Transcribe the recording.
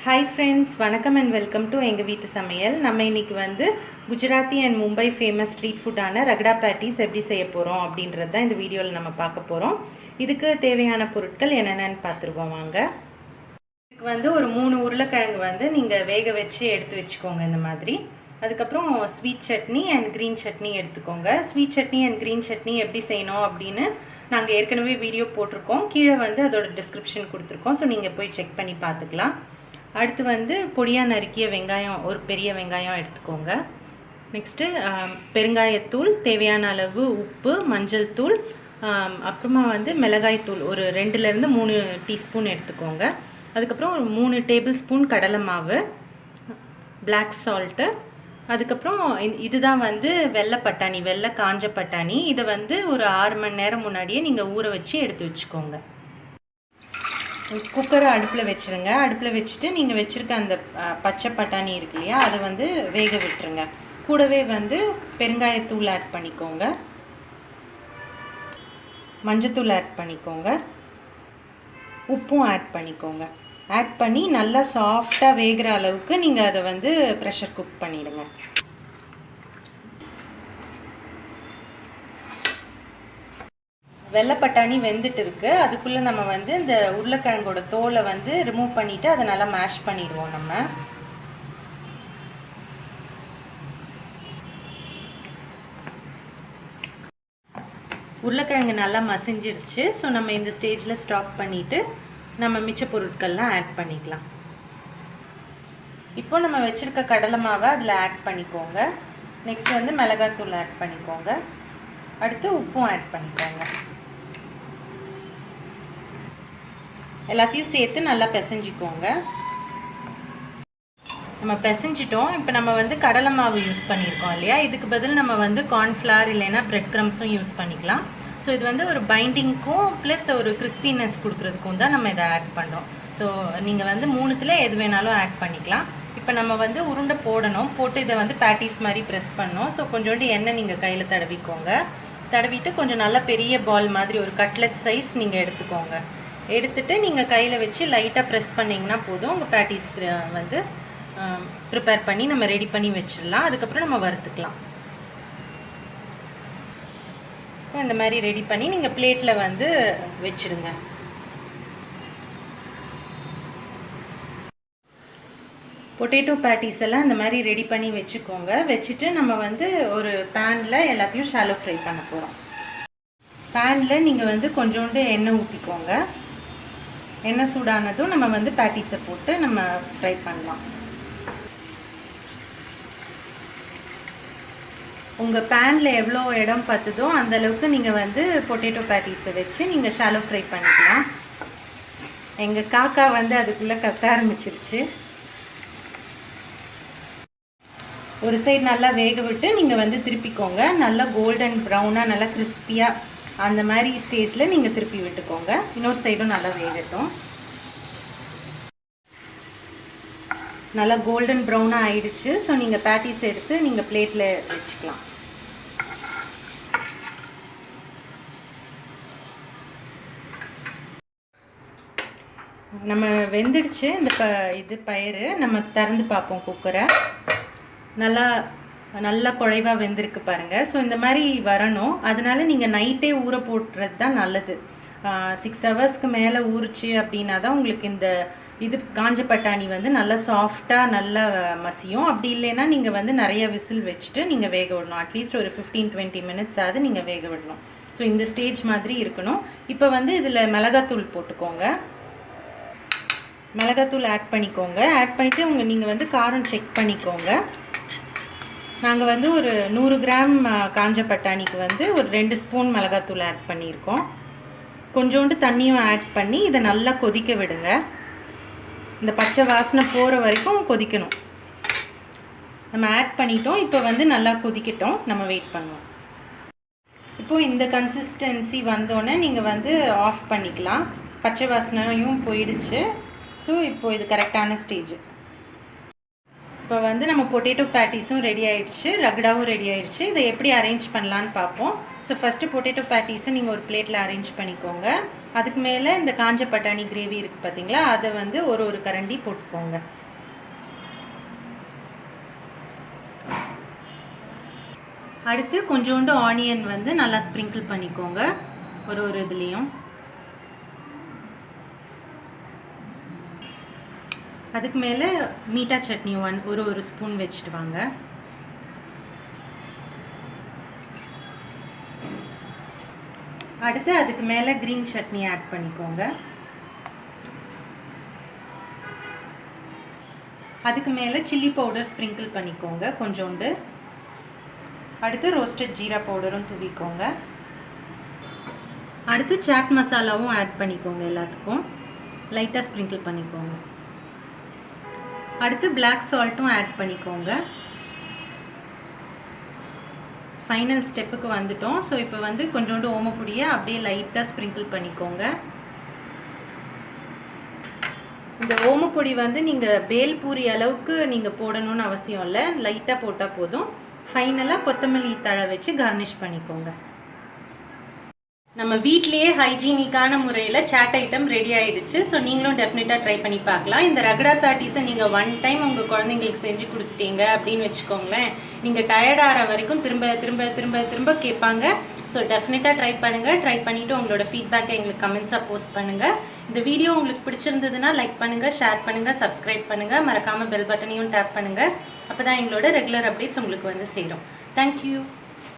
Hi friends, வணக்கம் and welcome to எங்க வீட்டு சமையல். நம்ம இன்னைக்கு வந்து Gujarati and Mumbai famous street ஃபுட்டான ரகடா பேட்டிஸ் எப்படி செய்ய போறோம் அப்படின்றது தான் இந்த வீடியோவில் நம்ம பார்க்க போறோம். இதுக்கு தேவையான பொருட்கள் என்னென்னன்னு பார்த்துருவோம் வாங்க. இதுக்கு வந்து ஒரு 3 உருளைக்கிழங்கு வந்து நீங்கள் வேக வச்சு எடுத்து வச்சுக்கோங்க இந்த மாதிரி. அதுக்கப்புறம் sweet chutney and green chutney எடுத்துக்கோங்க. Sweet chutney and green chutney எப்படி செய்யணும் அப்படின்னு நாங்கள் ஏற்கனவே வீடியோ போட்டிருக்கோம். கீழே வந்து அதோட டிஸ்கிரிப்ஷன் கொடுத்துருக்கோம். ஸோ நீங்கள் போய் செக் பண்ணி பார்த்துக்கலாம். அடுத்து வந்து பொடியாக நறுக்கிய வெங்காயம், ஒரு பெரிய வெங்காயம் எடுத்துக்கோங்க. நெக்ஸ்ட்டு பெருங்காயத்தூள், தேவையான அளவு உப்பு, மஞ்சள் தூள், அப்புறமா வந்து மிளகாய்த்தூள் ஒரு 2லேருந்து 3 டீஸ்பூன் எடுத்துக்கோங்க. அதுக்கப்புறம் ஒரு 3 டேபிள் ஸ்பூன் கடலை மாவு, பிளாக் சால்ட்டு, அதுக்கப்புறம் இதுதான் வந்து வெள்ளை பட்டாணி, வெள்ளை காஞ்ச பட்டாணி. இதை வந்து ஒரு 6 மணி நேரம் முன்னாடியே நீங்கள் ஊற வச்சு எடுத்து வச்சுக்கோங்க. குக்கரை அடுப்பில் வச்சுருங்க. அடுப்பில் வச்சுட்டு நீங்கள் வச்சுருக்க அந்த பச்சை பட்டாணி இருக்கு இல்லையா, அதை வந்து வேக விட்டுருங்க. கூடவே வந்து பெருங்காயத்தூள் ஆட் பண்ணிக்கோங்க, மஞ்சத்தூள் ஆட் பண்ணிக்கோங்க, உப்பும் ஆட் பண்ணிக்கோங்க. ஆட் பண்ணி நல்லா சாஃப்டாக வேகிற அளவுக்கு நீங்கள் அதை வந்து ப்ரெஷர் குக் பண்ணிவிடுங்க. வெள்ளை பட்டாணி வெந்துட்டு இருக்கு. அதுக்குள்ளே நம்ம வந்து இந்த உருளைக்கிழங்கோட தோலை வந்து ரிமூவ் பண்ணிவிட்டு அதை நல்லா மேஷ் பண்ணிடுவோம். நம்ம உருளைக்கிழங்கு நல்லா மசிஞ்சிருச்சு. ஸோ நம்ம இந்த ஸ்டேஜில் ஸ்டாப் பண்ணிவிட்டு நம்ம மிச்ச பொருட்கள்லாம் ஆட் பண்ணிக்கலாம். இப்போ நம்ம வச்சுருக்க கடலை மாவை அதில் ஆட் பண்ணிக்கோங்க. நெக்ஸ்ட் வந்து மிளகாத்தூள் ஆட் பண்ணிக்கோங்க. அடுத்து உப்பும் ஆட் பண்ணிக்கோங்க. எல்லாத்தையும் சேர்த்து நல்லா பிசைஞ்சிக்கோங்க. நம்ம பிசைஞ்சிட்டோம். இப்போ நம்ம வந்து கடலை மாவு யூஸ் பண்ணியிருக்கோம் இல்லையா, இதுக்கு பதில் நம்ம வந்து கார்ன்ஃப்ளவர் இல்லைன்னா பிரெட் க்ரம்ஸும் யூஸ் பண்ணிக்கலாம். ஸோ இது வந்து ஒரு பைண்டிங்க்கும் ப்ளஸ் ஒரு கிறிஸ்பினஸ் கொடுக்குறதுக்கும் தான் நம்ம இதை ஆட் பண்ணுறோம். ஸோ நீங்கள் வந்து 3த்தில் எது வேணாலும் ஆட் பண்ணிக்கலாம். இப்போ நம்ம வந்து உருண்டை போடணும். போட்டு இதை வந்து பேட்டிஸ் மாதிரி ப்ரெஸ் பண்ணோம். ஸோ கொஞ்சோண்டு எண்ணெய் நீங்கள் கையில் தடவிக்கோங்க. தடவிட்டு கொஞ்சம் நல்லா பெரிய பால் மாதிரி ஒரு கட்லெட் சைஸ் நீங்கள் எடுத்துக்கோங்க. எடுத்துகிட்டு நீங்கள் கையில் வச்சு லைட்டாக ப்ரெஸ் பண்ணிங்கன்னா போதும். உங்கள் பேட்டிஸ் வந்து ப்ரிப்பேர் பண்ணி நம்ம ரெடி பண்ணி வச்சிடலாம். அதுக்கப்புறம் நம்ம வறுத்துக்கலாம். இந்த மாதிரி ரெடி பண்ணி நீங்கள் பிளேட்டில் வந்து வச்சுடுங்க. பொட்டேட்டோ பேட்டிஸ் எல்லாம் இந்த மாதிரி ரெடி பண்ணி வச்சுக்கோங்க. வச்சுட்டு நம்ம வந்து ஒரு பேனில் எல்லாத்தையும் ஷாலோ ஃப்ரை பண்ண போகிறோம். பேனில் நீங்கள் வந்து கொஞ்சோண்டு எண்ணெய் ஊற்றிக்கோங்க. எண்ணெய் சூடானதும் நம்ம வந்து பேட்டிஸை போட்டு நம்ம ஃப்ரை பண்ணலாம். உங்கள் பேனில் எவ்வளோ இடம் பார்த்துதோ அந்தளவுக்கு நீங்கள் வந்து பொட்டேட்டோ பேட்டிஸை வச்சு நீங்கள் ஷாலோ ஃப்ரை பண்ணிக்கலாம். எங்கள் காக்கா வந்து அதுக்குள்ளே கத்த ஆரம்பிச்சிருச்சு. ஒரு சைடு நல்லா வேக விட்டு நீங்கள் வந்து திருப்பிக்கோங்க. நல்லா கோல்டன் ப்ரௌனாக நல்லா கிறிஸ்பியாக அந்த மாதிரி ஸ்டேஜில் நீங்கள் திருப்பி விட்டுக்கோங்க. இன்னொரு சைடும் நல்லா வேகட்டும். நல்லா கோல்டன் ப்ரௌனாக ஆயிடுச்சு. ஸோ நீங்கள் பேட்டிஸ் எடுத்து நீங்கள் பிளேட்டில் வச்சுக்கலாம். நம்ம வெந்துடுச்சு. இந்த பயிறு நம்ம திறந்து பார்ப்போம். குக்கரை நல்லா குழைவாக வெந்திருக்கு பாருங்கள். ஸோ இந்த மாதிரி வரணும். அதனால நீங்கள் நைட்டே ஊற போட்டுறது தான் நல்லது. 6 ஹவர்ஸ்க்கு மேலே ஊறிச்சு அப்படின்னா தான் உங்களுக்கு இந்த காஞ்ச பட்டாணி வந்து நல்லா சாஃப்டாக நல்லா மசியும். அப்படி இல்லைன்னா நீங்கள் வந்து நிறைய விசில் வச்சுட்டு நீங்கள் வேக விடணும். அட்லீஸ்ட் ஒரு 15-20 மினிட்ஸ் ஆகுது நீங்கள் வேக விடணும். ஸோ இந்த ஸ்டேஜ் மாதிரி இருக்கணும். இப்போ வந்து இதில் மிளகாத்தூள் போட்டுக்கோங்க. மிளகாத்தூள் ஆட் பண்ணிக்கோங்க. ஆட் பண்ணிவிட்டு நீங்கள் வந்து காரம் செக் பண்ணிக்கோங்க. நாங்கள் வந்து ஒரு 100 கிராம் காஞ்ச பட்டாணிக்கு வந்து ஒரு 2 ஸ்பூன் மிளகாத்தூள் ஆட் பண்ணியிருக்கோம். கொஞ்சோண்டு தண்ணியும் ஆட் பண்ணி இதை நல்லா கொதிக்க விடுங்க. இந்த பச்சை வாசனை போகிற வரைக்கும் கொதிக்கணும். நம்ம ஆட் பண்ணிட்டோம். இப்போ வந்து நல்லா கொதிக்கட்டும். நம்ம வெயிட் பண்ணுவோம். இப்போது இந்த கன்சிஸ்டன்சி வந்தோடனே நீங்கள் வந்து ஆஃப் பண்ணிக்கலாம். பச்சை வாசனையும் போயிடுச்சு. ஸோ இப்போது இது கரெக்டான ஸ்டேஜ். இப்போ வந்து நம்ம பொட்டேட்டோ பேட்டிஸும் ரெடி ஆகிடுச்சு, ரகடாவும் ரெடி ஆகிடுச்சு. இதை எப்படி அரேஞ்ச் பண்ணலான்னு பார்ப்போம். ஸோ ஃபஸ்ட்டு பொட்டேட்டோ பேட்டிஸை நீங்கள் ஒரு பிளேட்டில் அரேஞ்ச் பண்ணிக்கோங்க. அதுக்கு மேலே இந்த காஞ்ச பட்டாணி கிரேவி இருக்குது பார்த்தீங்களா, அதை வந்து ஒரு கரண்டி போட்டுக்கோங்க. அடுத்து கொஞ்சோண்டு ஆனியன் வந்து நல்லா ஸ்ப்ரிங்கிள் பண்ணிக்கோங்க ஒரு இதுலேயும். அதுக்கு மேலே மீட்டா சட்னி ஒரு ஸ்பூன் வச்சுட்டு வாங்க. அடுத்து அதுக்கு மேலே க்ரீன் சட்னி ஆட் பண்ணிக்கோங்க. அதுக்கு மேலே சில்லி பவுடர் ஸ்ப்ரிங்கிள் பண்ணிக்கோங்க கொஞ்சோண்டு. அடுத்து ரோஸ்டட் ஜீரா பவுடரும் தூவிக்கோங்க. அடுத்து சாட் மசாலாவும் ஆட் பண்ணிக்கோங்க, எல்லாத்துக்கும் லைட்டாக ஸ்ப்ரிங்கிள் பண்ணிக்கோங்க. அடுத்து பிளாக் சால்ட்டும் ஆட் பண்ணிக்கோங்க. ஃபைனல் ஸ்டெப்புக்கு வந்துட்டோம். ஸோ இப்போ வந்து கொஞ்சோண்டு ஓமப்பொடியை அப்படியே லைட்டாக ஸ்ப்ரிங்கிள் பண்ணிக்கோங்க. இந்த ஓமப்பொடி வந்து நீங்கள் பேல்பூரி அளவுக்கு நீங்கள் போடணும்னு அவசியம் இல்லை, லைட்டாக போட்டால் போதும். ஃபைனலாக கொத்தமல்லி தழை வச்சு கார்னிஷ் பண்ணிக்கோங்க. நம்ம வீட்லேயே ஹைஜீனிக்கான முறையில் சாட் ஐட்டம் ரெடி ஆகிடுச்சு. ஸோ நீங்களும் டெஃபினட்டாக ட்ரை பண்ணி பார்க்கலாம். இந்த ரகடா பேட்டிஸை நீங்கள் ஒன் டைம் உங்கள் குழந்தைங்களுக்கு செஞ்சு கொடுத்துட்டீங்க அப்படின்னு வச்சுக்கோங்களேன், நீங்கள் டயர்டாகிற வரைக்கும் திரும்ப திரும்ப திரும்ப திரும்ப கேட்பாங்க. ஸோ டெஃபினட்டாக ட்ரை பண்ணுங்கள். ட்ரை பண்ணிவிட்டு உங்களோட ஃபீட்பேக்கை எங்களுக்கு கமெண்ட்ஸாக போஸ்ட் பண்ணுங்கள். இந்த வீடியோ உங்களுக்கு பிடிச்சிருந்ததுன்னா லைக் பண்ணுங்கள், ஷேர் பண்ணுங்கள், சப்ஸ்கிரைப் பண்ணுங்கள். மறக்காமல் பெல் பட்டனையும் டேப் பண்ணுங்கள். அப்போ தான் எங்களோட ரெகுலர் அப்டேட்ஸ் உங்களுக்கு வந்து சேரும். தேங்க்யூ.